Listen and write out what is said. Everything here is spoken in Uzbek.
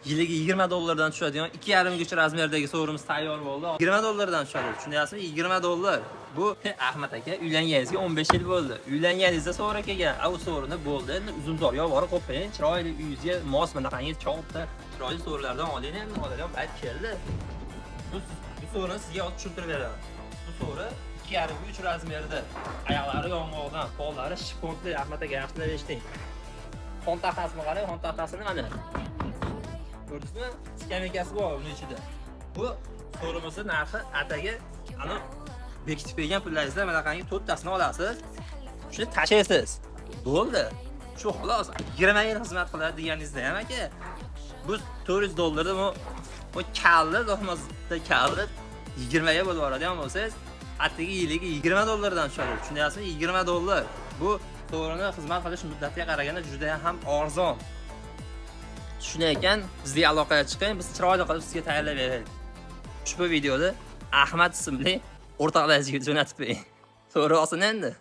yiliga 20 dollardan tushadigan 2,5 kuncha razmerdagi so'rimiz tayyor bo'ldi. 20 dollardan tushadi. Tushunyapsizmi? 20 dollar. Bu Ahmad aka uylanganingizga 15 yil bo'ldi. Uylanganingizda so'ra kelgan. A u so'rini bo'ldi. Endi uzumzor yovori qo'ying. Chiroyli uyingizga mos bunaqangiz chopda chiroyli so'rlardan oling. Endi odalar bayt keldi. Bu so'rini sizga tushuntirib beraman. Bu so'ri 2,5-3 razmerda. Oyoqlari yong'oqdan, qo'llari shiffonli. Ahmad aka yaxshilab eshiting. Xon taxtasini qarang, xon taxtasini mana. Ko'rdingizmi? Skameykasi bor uning ichida. Bu so'rimizning narxi ataga ana bekitib qo'ygan pullaringizdan bunaqangi 4 tasini olasiz. Shuni tashlaysiz. Bo'ldi. Shu xolos 20 yil xizmat qiladi deganingizda ham aka. Bu 400 dollarda bu kalli do'xmazda kalli 20 ga bo'lib boradigan bo'lsangiz, atigi yiliga 20 dollardan tushadi. Tushunyapsizmi? 20 dollar. Bu to'g'rini xizmat qilish muddatiga qaraganda juda ham arzon. Shunday ekan, bizga aloqaga chiqing, biz chiroyli qilib sizga tayyorlab beraylik. Ushbu videoda Ahmad ismli o'rtoqlaringizga jo'natib qo'ying. To'g'ri olsin endi.